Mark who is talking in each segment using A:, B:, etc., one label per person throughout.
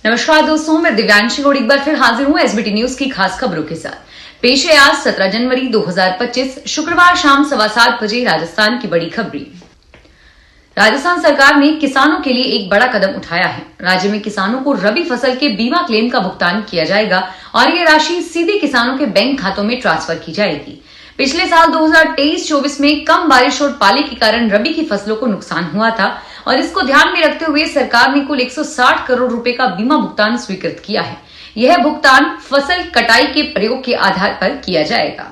A: नमस्कार दोस्तों, मैं दिव्यांशी गोड़ एक बार फिर हाजिर हूं एसबीटी न्यूज की खास खबरों के साथ। पेश है आज 17 जनवरी 2025 शुक्रवार शाम 7:15 बजे राजस्थान की बड़ी खबरें। राजस्थान सरकार ने किसानों के लिए एक बड़ा कदम उठाया है। राज्य में किसानों को रबी फसल के बीमा क्लेम का भुगतान किया जाएगा और ये राशि सीधे किसानों के बैंक खातों में ट्रांसफर की जाएगी। पिछले साल 2023-24 में कम बारिश और पाले के कारण रबी की फसलों को नुकसान हुआ था और इसको ध्यान में रखते हुए सरकार ने कुल 160 करोड़ रुपए का बीमा भुगतान स्वीकृत किया है। यह भुगतान फसल कटाई के प्रयोग के आधार पर किया जाएगा।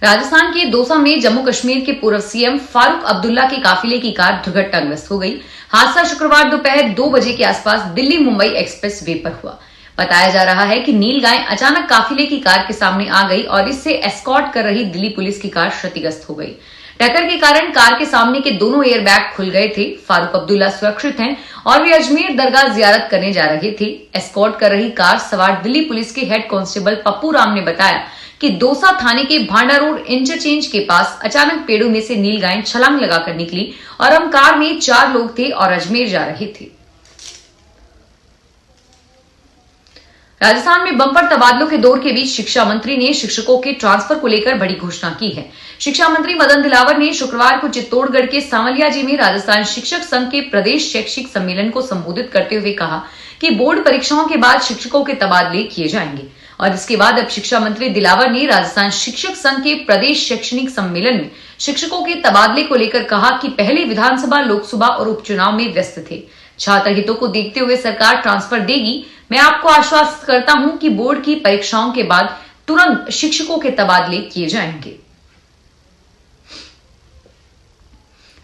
A: राजस्थान के दौसा में जम्मू कश्मीर के पूर्व सीएम फारूक अब्दुल्ला के काफिले की कार दुर्घटनाग्रस्त हो गई। हादसा शुक्रवार दोपहर 2 बजे के आसपास दिल्ली मुंबई एक्सप्रेस वे पर हुआ। बताया जा रहा है कि नील गाय अचानक काफिले की कार के सामने आ गई और इससे एस्कॉर्ट कर रही दिल्ली पुलिस की कार क्षतिग्रस्त हो गई। टक्कर के कारण कार के सामने के दोनों एयरबैग खुल गए थे। फारूक अब्दुल्ला सुरक्षित हैं और वे अजमेर दरगाह जियारत करने जा रहे थे। एस्कॉर्ट कर रही कार सवार दिल्ली पुलिस के हेड कांस्टेबल पप्पू राम ने बताया कि दौसा थाने के भांडा रोड इंटरचेंज के पास अचानक पेड़ों में से नील गाय छलांग लगाकर निकली और हम कार में 4 लोग थे और अजमेर जा रहे थे। राजस्थान में बंपर तबादलों के दौर के बीच शिक्षा मंत्री ने शिक्षकों के ट्रांसफर को लेकर बड़ी घोषणा की है। शिक्षा मंत्री मदन दिलावर ने शुक्रवार को चित्तौड़गढ़ के सांवलियाजी में राजस्थान शिक्षक संघ के प्रदेश शैक्षिक सम्मेलन को संबोधित करते हुए कहा कि बोर्ड परीक्षाओं के बाद शिक्षकों के तबादले किए जाएंगे। और इसके बाद अब शिक्षा मंत्री दिलावर ने राजस्थान शिक्षक संघ के प्रदेश शैक्षणिक सम्मेलन में शिक्षकों के तबादले को लेकर कहा कि पहले विधानसभा, लोकसभा और उपचुनाव में व्यस्त थे। छात्र हितों को देखते हुए सरकार ट्रांसफर देगी। मैं आपको आश्वस्त करता हूं कि बोर्ड की परीक्षाओं के बाद तुरंत शिक्षकों के तबादले किए जाएंगे।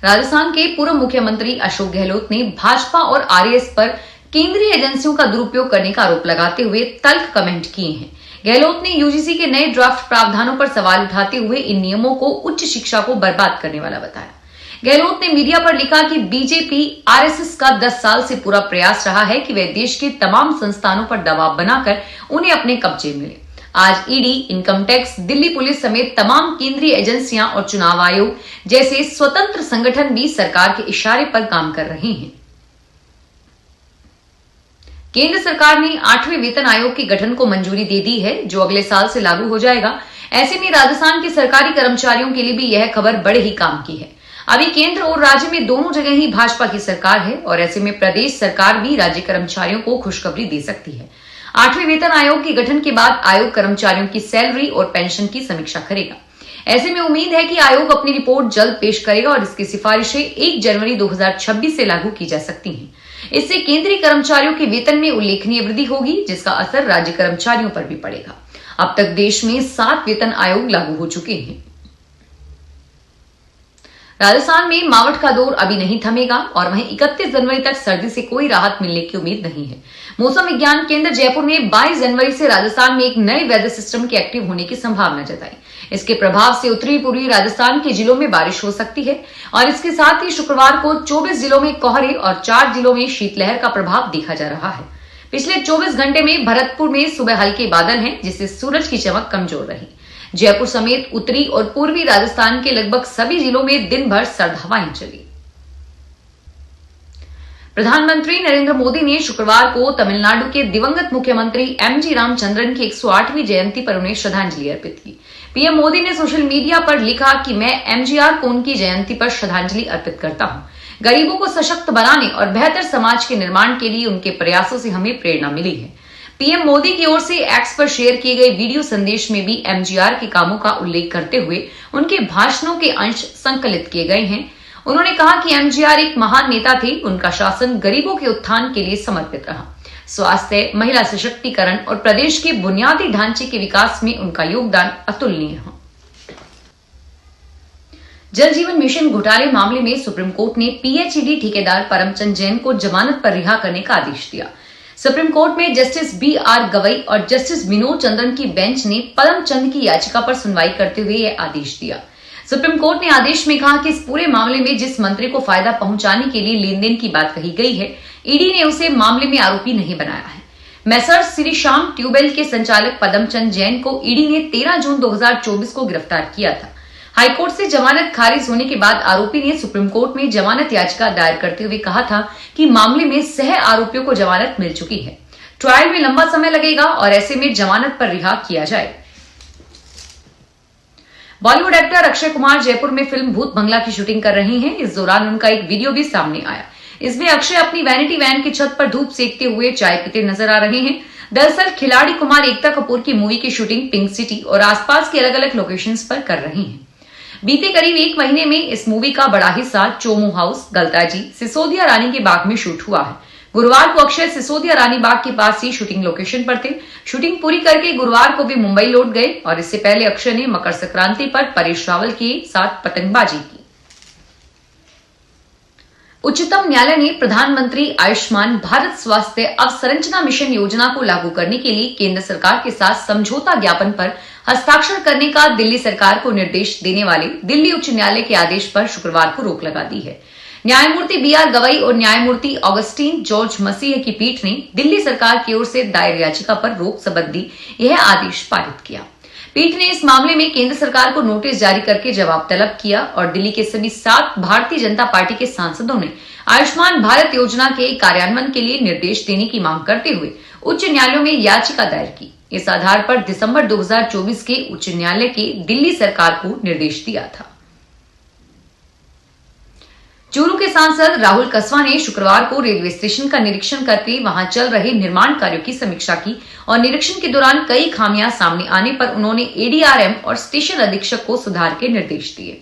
A: राजस्थान के पूर्व मुख्यमंत्री अशोक गहलोत ने भाजपा और आरएस पर केंद्रीय एजेंसियों का दुरुपयोग करने का आरोप लगाते हुए तल्ख कमेंट किए हैं। गहलोत ने यूजीसी के नए ड्राफ्ट प्रावधानों पर सवाल उठाते हुए इन नियमों को उच्च शिक्षा को बर्बाद करने वाला बताया। गहलोत ने मीडिया पर लिखा कि बीजेपी आरएसएस का 10 साल से पूरा प्रयास रहा है कि वे देश के तमाम संस्थानों पर दबाव बनाकर उन्हें अपने कब्जे में ले। आज ED, income tax, Delhi police समेत तमाम केंद्रीय एजेंसियां और चुनाव आयोग जैसे स्वतंत्र संगठन भी सरकार के इशारे पर काम कर रहे हैं। केंद्र सरकार ने 8वें वेतन आयोग के गठन को मंजूरी दे दी है, जो अगले साल से लागू हो जाएगा। ऐसे में राजस्थान के सरकारी कर्मचारियों के लिए भी यह खबर बड़े ही काम की है। अभी केंद्र और राज्य में दोनों जगह ही भाजपा की सरकार है और ऐसे में प्रदेश सरकार भी राज्य कर्मचारियों को खुशखबरी दे सकती है। 8वें वेतन आयोग के गठन के बाद आयोग कर्मचारियों की सैलरी और पेंशन की समीक्षा करेगा। ऐसे में उम्मीद है कि आयोग अपनी रिपोर्ट जल्द पेश करेगा और इसकी सिफारिशें 1 जनवरी 2026 से लागू की जा सकती हैं। इससे केंद्रीय कर्मचारियों के वेतन में उल्लेखनीय वृद्धि होगी, जिसका असर राज्य कर्मचारियों पर भी पड़ेगा। अब तक देश में 7 वेतन आयोग लागू हो चुके हैं। राजस्थान में मावठ का दौर अभी नहीं थमेगा और वहीं 31 जनवरी तक सर्दी से कोई राहत मिलने की उम्मीद नहीं है। मौसम विज्ञान केंद्र जयपुर ने 22 जनवरी से राजस्थान में एक नए वेदर सिस्टम के एक्टिव होने की संभावना जताई। इसके प्रभाव से उत्तरी पूर्वी राजस्थान के जिलों में बारिश हो सकती है और इसके साथ ही शुक्रवार को 24 जिलों में कोहरे और 4 जिलों में शीतलहर का प्रभाव देखा जा रहा है। पिछले 24 घंटे में भरतपुर में सुबह हल्के बादल हैं, जिससे सूरज की चमक कमजोर रही। जयपुर समेत उत्तरी और पूर्वी राजस्थान के लगभग सभी जिलों में दिन भर सर्द हवाएं चली। प्रधानमंत्री नरेंद्र मोदी ने शुक्रवार को तमिलनाडु के दिवंगत मुख्यमंत्री एमजी रामचंद्रन की 108वीं जयंती पर उन्हें श्रद्धांजलि अर्पित की। पीएम मोदी ने सोशल मीडिया पर लिखा कि मैं एमजीआर को उनकी जयंती पर श्रद्धांजलि अर्पित करता हूं। गरीबों को सशक्त बनाने और बेहतर समाज के निर्माण के लिए उनके प्रयासों से हमें प्रेरणा मिली है। पीएम मोदी की ओर से एक्स पर शेयर किए गए वीडियो संदेश में भी एमजीआर के कामों का उल्लेख करते हुए उनके भाषणों के अंश संकलित किए गए हैं। उन्होंने कहा कि एमजीआर एक महान नेता थे। उनका शासन गरीबों के उत्थान के लिए समर्पित रहा। स्वास्थ्य, महिला सशक्तिकरण और प्रदेश के बुनियादी ढांचे के विकास में उनका योगदान अतुलनीय है। जल जीवन मिशन घोटाले मामले में सुप्रीम कोर्ट ने पीएचईडी ठेकेदार परमचंद जैन को जमानत पर रिहा करने का आदेश दिया। सुप्रीम कोर्ट में जस्टिस बी.आर. गवई और जस्टिस विनोद चंद्रन की बेंच ने परमचंद की याचिका पर सुनवाई करते हुए यह आदेश दिया। सुप्रीम कोर्ट ने आदेश में कहा कि इस पूरे मामले में जिस मंत्री को फायदा पहुंचाने के लिए लेन-देन की बात कही गई है, ईडी ने उसे मामले में आरोपी नहीं बनाया है। मेसर्स श्री श्याम ट्यूबवेल के संचालक पदमचंद जैन को ईडी ने 13 जून 2024 को गिरफ्तार किया था। हाईकोर्ट से जमानत खारिज होने के बाद आरोपी ने सुप्रीम कोर्ट में जमानत याचिका दायर करते हुए कहा था कि मामले में सह आरोपियों को जमानत मिल चुकी है। ट्रायल में लंबा समय लगेगा और ऐसे में जमानत पर रिहा किया जाए। बॉलीवुड एक्टर अक्षय कुमार जयपुर में फिल्म भूत बंगला की शूटिंग कर रहे हैं। इस दौरान उनका एक वीडियो भी सामने आया। इसमें अक्षय अपनी वैनिटी वैन की छत पर धूप सेकते हुए चाय पीते नजर आ रहे हैं। दरअसल खिलाड़ी कुमार एकता कपूर की मूवी की शूटिंग पिंक सिटी और आसपास के अलग अलग लोकेशंस पर कर रहे हैं। बीते करीब एक महीने में इस मूवी का बड़ा हिस्सा चोमू हाउस, गलताजी, सिसोदिया रानी के बाग में शूट हुआ है। गुरुवार को अक्षय सिसोदिया रानी बाग के पास ही शूटिंग लोकेशन पर थे। शूटिंग पूरी करके गुरुवार को भी मुंबई लौट गए और इससे पहले अक्षय ने मकर संक्रांति पर परेश रावल के साथ पतंगबाजी की। उच्चतम न्यायालय ने प्रधानमंत्री आयुष्मान भारत स्वास्थ्य अवसंरचना मिशन योजना को लागू करने के लिए केंद्र सरकार के साथ समझौता ज्ञापन पर हस्ताक्षर करने का दिल्ली सरकार को निर्देश देने वाले दिल्ली उच्च न्यायालय के आदेश पर शुक्रवार को रोक लगा दी है। न्यायमूर्ति BR गवई और न्यायमूर्ति ऑगस्टीन जॉर्ज मसीह की पीठ ने दिल्ली सरकार की ओर से दायर याचिका पर रोक संबंधी यह आदेश पारित किया। पीठ ने इस मामले में केंद्र सरकार को नोटिस जारी करके जवाब तलब किया और दिल्ली के सभी 7 भारतीय जनता पार्टी के सांसदों ने आयुष्मान भारत योजना के कार्यान्वयन के लिए निर्देश देने की मांग करते हुए उच्च न्यायालयों में याचिका दायर की। इस आधार पर दिसंबर 2024 के उच्च न्यायालय के दिल्ली सरकार को निर्देश दिया था। चूरू के सांसद राहुल कसवा ने शुक्रवार को रेलवे स्टेशन का निरीक्षण करके वहां चल रहे निर्माण कार्यों की समीक्षा की और निरीक्षण के दौरान कई खामियां सामने आने पर उन्होंने ADRM और स्टेशन अधीक्षक को सुधार के निर्देश दिए।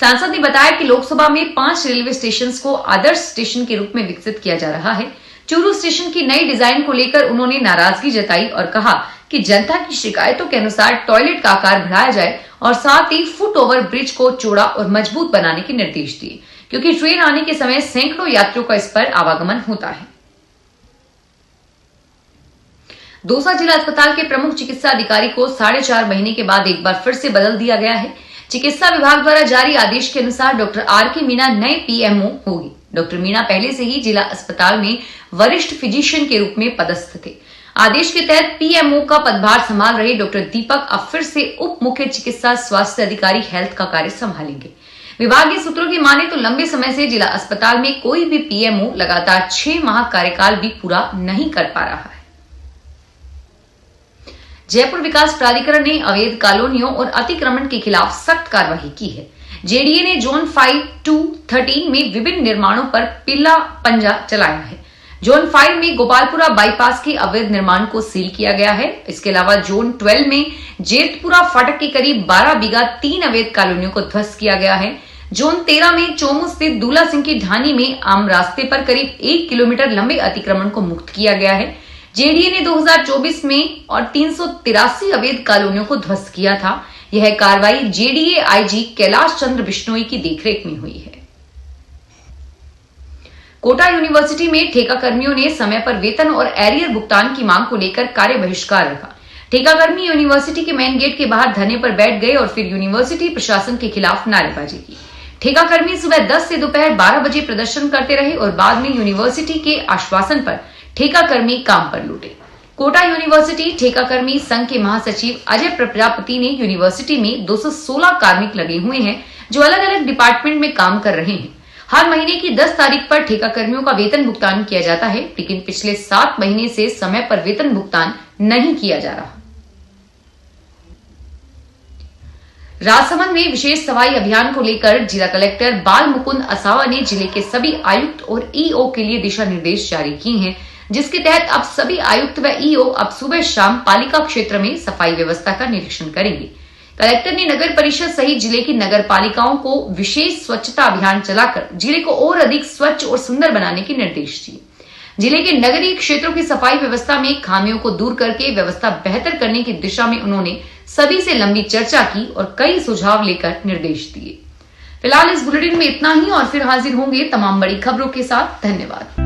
A: सांसद ने बताया कि लोकसभा में 5 रेलवे स्टेशन को आदर्श स्टेशन के रूप में विकसित किया जा रहा है। चूरू स्टेशन की नई डिजाइन को लेकर उन्होंने नाराजगी जताई और कहा कि जनता की शिकायतों के अनुसार टॉयलेट का आकार बढ़ाया जाए और साथ ही फुट ओवर ब्रिज को चौड़ा और मजबूत बनाने के निर्देश दिए, क्योंकि ट्रेन आने के समय सैकड़ों यात्रियों का इस पर आवागमन होता है। दौसा जिला अस्पताल के प्रमुख चिकित्सा अधिकारी को 4.5 महीने के बाद एक बार फिर से बदल दिया गया है। चिकित्सा विभाग द्वारा जारी आदेश के अनुसार डॉक्टर RK मीणा नए PMO होगी। डॉक्टर मीणा पहले से ही जिला अस्पताल में वरिष्ठ फिजिशियन के रूप में पदस्थ थे। आदेश के तहत PMO का पदभार संभाल रहे डॉक्टर दीपक अब फिर से उप मुख्य चिकित्सा स्वास्थ्य अधिकारी हेल्थ का कार्य संभालेंगे। विभागीय सूत्रों की माने तो लंबे समय से जिला अस्पताल में कोई भी PMO लगातार 6 माह कार्यकाल भी पूरा नहीं कर पा रहा है। जयपुर विकास प्राधिकरण ने अवैध कॉलोनियों और अतिक्रमण के खिलाफ सख्त कार्रवाई की है। JDA ने जोन 5 to 13 में विभिन्न निर्माणों पर पीला पंजा चलाया है। जोन 5 में गोपालपुरा बाईपास के अवैध निर्माण को सील किया गया है। इसके अलावा जोन 12 में जेतपुरा फाटक के करीब 12 बीघा 3 अवैध कॉलोनियों को ध्वस्त किया गया है। जोन 13 में चोमू स्थित दूल्हा सिंह की ढानी में आम रास्ते पर करीब 1 किलोमीटर लंबे अतिक्रमण को मुक्त किया गया है। JDA ने 2024 में और 383 अवैध कॉलोनियों को ध्वस्त किया था। यह कार्रवाई JDA IG कैलाश चंद्र बिश्नोई की देखरेख में हुई है। कोटा यूनिवर्सिटी में ठेका कर्मियों ने समय पर वेतन और एरियर भुगतान की मांग को लेकर कार्य बहिष्कार रखा। ठेका कर्मी यूनिवर्सिटी के मेन गेट के बाहर धरने पर बैठ गए और फिर यूनिवर्सिटी प्रशासन के खिलाफ नारेबाजी की। ठेका कर्मी सुबह 10 से दोपहर 12 बजे प्रदर्शन करते रहे और बाद में यूनिवर्सिटी के आश्वासन पर ठेका कर्मी काम पर लौटे। कोटा यूनिवर्सिटी ठेका कर्मी संघ के महासचिव अजय प्रजापति ने यूनिवर्सिटी में 216 कार्मिक लगे हुए हैं जो अलग अलग डिपार्टमेंट में काम कर रहे हैं। हर महीने की 10 तारीख पर ठेका कर्मियों का वेतन भुगतान किया जाता है, लेकिन पिछले 7 महीने से समय पर वेतन भुगतान नहीं किया जा रहा। राजसमंद में विशेष सफाई अभियान को लेकर जिला कलेक्टर बाल मुकुंद असावा ने जिले के सभी आयुक्त और EO के लिए दिशा निर्देश जारी किए हैं, जिसके तहत अब सभी आयुक्त व EO अब सुबह शाम पालिका क्षेत्र में सफाई व्यवस्था का निरीक्षण करेंगे। कलेक्टर ने नगर परिषद सहित जिले की नगर पालिकाओं को विशेष स्वच्छता अभियान चलाकर जिले को और अधिक स्वच्छ और सुंदर बनाने के निर्देश दिए। जिले के नगरीय क्षेत्रों की सफाई व्यवस्था में खामियों को दूर करके व्यवस्था बेहतर करने की दिशा में उन्होंने सभी से लंबी चर्चा की और कई सुझाव लेकर निर्देश दिए। फिलहाल इस बुलेटिन में इतना ही और फिर हाजिर होंगे तमाम बड़ी खबरों के साथ। धन्यवाद।